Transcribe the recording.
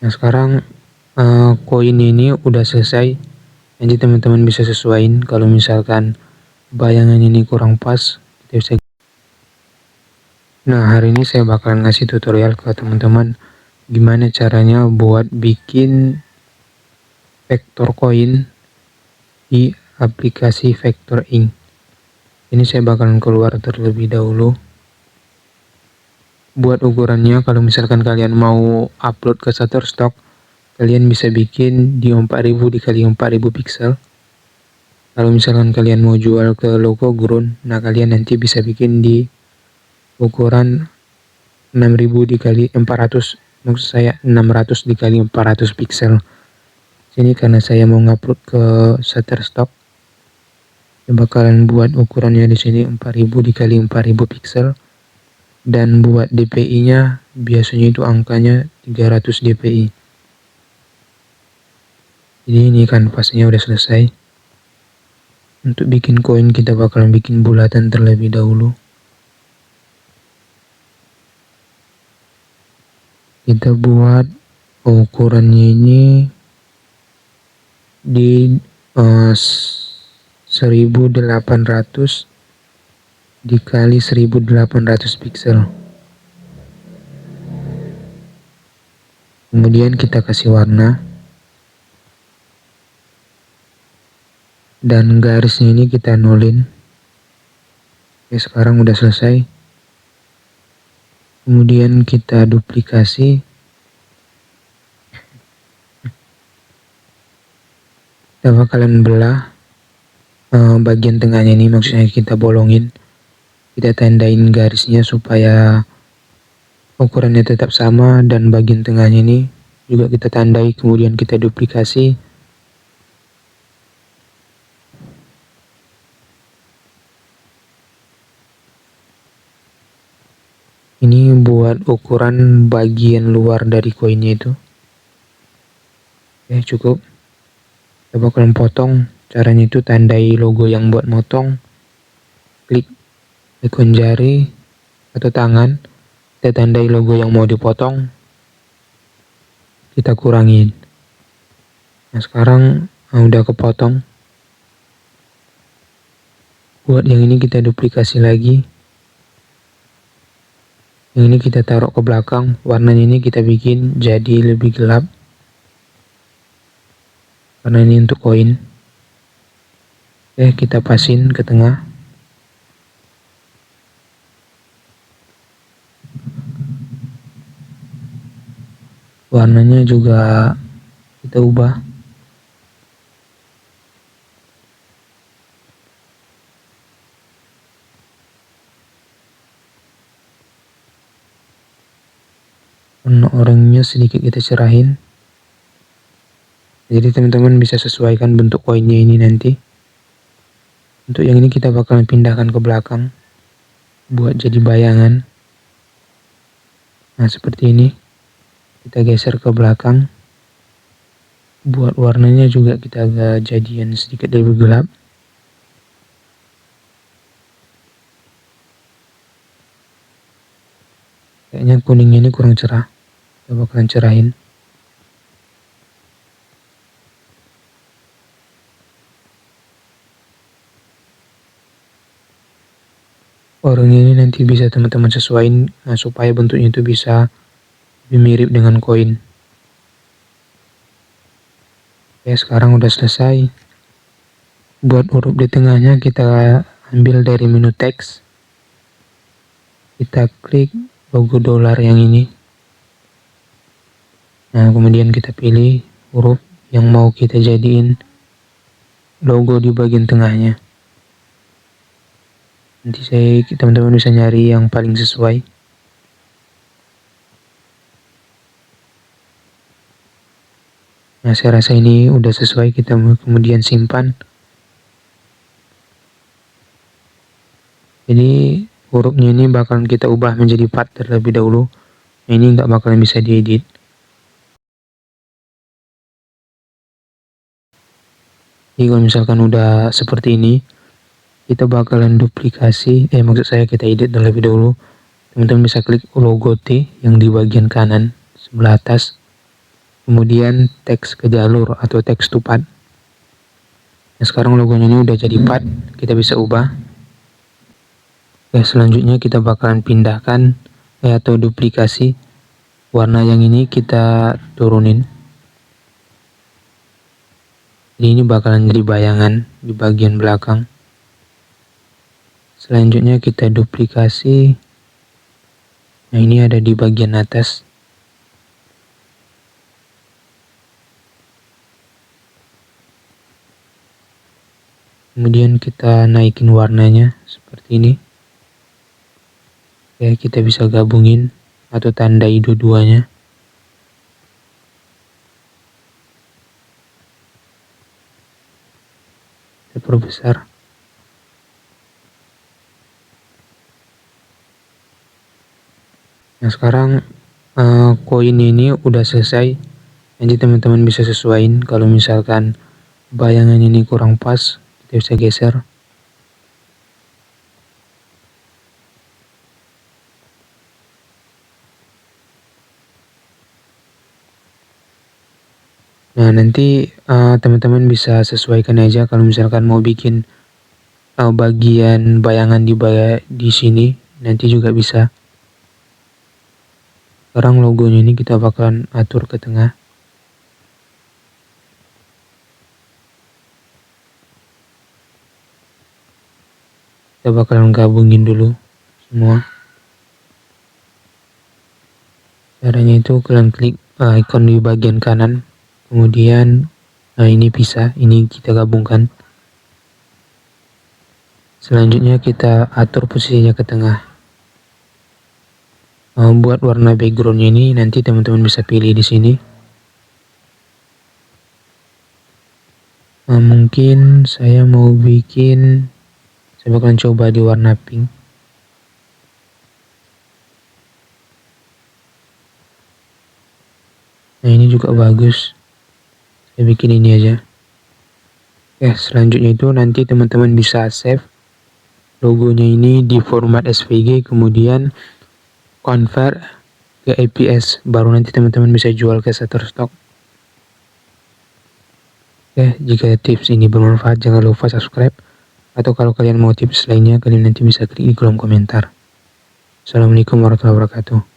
Nah sekarang koin ini udah selesai, jadi teman-teman bisa sesuaiin kalau misalkan bayangan ini kurang pas, kita bisa. Nah hari ini saya bakalan ngasih tutorial ke teman-teman gimana caranya buat bikin vektor koin di aplikasi Vector Ink. Ini saya bakalan keluar terlebih dahulu. Buat ukurannya, kalau misalkan kalian mau upload ke Shutterstock, kalian bisa bikin di 4000 dikali 4000 pixel. Kalau misalkan kalian mau jual ke logo Ground, nah kalian nanti bisa bikin di ukuran 6000 dikali 400, maksud saya 600 dikali 400 pixel. Sini karena saya mau ngupload ke Shutterstock, saya bakalan buat ukurannya di sini 4000 dikali 4000 pixel. Dan buat DPI-nya biasanya itu angkanya 300 DPI. Jadi ini kanvasnya udah selesai. Untuk bikin koin kita bakalan bikin bulatan terlebih dahulu. Kita buat ukurannya ini di 1800 dikali 1800 pixel. Kemudian kita kasih warna. Dan garisnya ini kita nolin. Oke, sekarang udah selesai. Kemudian kita duplikasi. Kita bakalan belah bagian tengahnya ini, maksudnya kita bolongin. Kita tandain garisnya supaya ukurannya tetap sama, dan bagian tengahnya ini juga kita tandai, kemudian kita duplikasi. Ini buat ukuran bagian luar dari koinnya itu. Oke, cukup. Kita bakalan potong. Caranya itu tandai logo yang buat motong, klik ikon jari atau tangan, kita tandai logo yang mau dipotong, kita kurangin. Nah sekarang udah kepotong. Buat yang ini kita duplikasi lagi. Yang ini kita taruh ke belakang. Warnanya ini kita bikin jadi lebih gelap, karena ini untuk koin. Oke, kita pasin ke tengah. Warnanya juga kita ubah. Warna oranye sedikit kita cerahin. Jadi teman-teman bisa sesuaikan bentuk koinnya ini nanti. Untuk yang ini kita bakalan pindahkan ke belakang buat jadi bayangan. Nah seperti ini. Kita geser ke belakang. Buat warnanya juga kita agak jadian sedikit lebih gelap. Kayaknya kuningnya ini kurang cerah. Kita bakalan cerahin. Orangnya ini nanti bisa teman-teman sesuaiin supaya bentuknya itu bisa lebih mirip dengan koin. Oke, sekarang udah selesai. Buat huruf di tengahnya kita ambil dari menu teks. Kita klik logo dolar yang ini. Nah kemudian kita pilih huruf yang mau kita jadiin logo di bagian tengahnya. Nanti teman-teman bisa nyari yang paling sesuai. Nah saya rasa ini udah sesuai, kita kemudian simpan. Jadi hurufnya ini bakalan kita ubah menjadi part terlebih dahulu. Nah, ini nggak bakalan bisa diedit. Jadi kalau misalkan udah seperti ini, kita bakalan duplikasi, maksud saya kita edit terlebih dahulu. Teman-teman bisa klik logo T yang di bagian kanan sebelah atas. kemudian teks ke jalur atau teks to path. Nah, sekarang logonya ini udah jadi path, kita bisa ubah. Selanjutnya kita bakalan pindahkan atau duplikasi warna yang ini, kita turunin. Jadi ini bakalan jadi bayangan di bagian belakang. Selanjutnya kita duplikasi. Nah, ini ada di bagian atas. Kemudian kita naikin warnanya seperti ini. Kita bisa gabungin atau tandai dua-duanya. Kita perbesar. Nah, sekarang koin ini udah selesai. Nanti teman-teman bisa sesuaiin. Kalau misalkan bayangan ini kurang pas, kita bisa geser. Nah, nanti teman-teman bisa sesuaikan aja kalau misalkan mau bikin bagian bayangan di sini, nanti juga bisa. Sekarang logonya ini kita bakalan atur ke tengah. Kita bakalan gabungin dulu semua. Caranya itu kalian klik icon di bagian kanan, kemudian ini bisa, ini kita gabungkan. Selanjutnya kita atur posisinya ke tengah. Buat warna backgroundnya ini nanti teman-teman bisa pilih di sini. Mungkin saya mau bikin, saya bakalan coba di warna pink. Nah, ini juga bagus. Saya bikin ini aja. Selanjutnya itu nanti teman-teman bisa save logonya ini di format SVG, kemudian convert ke APS, baru nanti teman-teman bisa jual ke Shutterstock. Jika tips ini bermanfaat, jangan lupa subscribe, atau kalau kalian mau tips lainnya, kalian nanti bisa klik di kolom komentar. Assalamualaikum warahmatullahi wabarakatuh.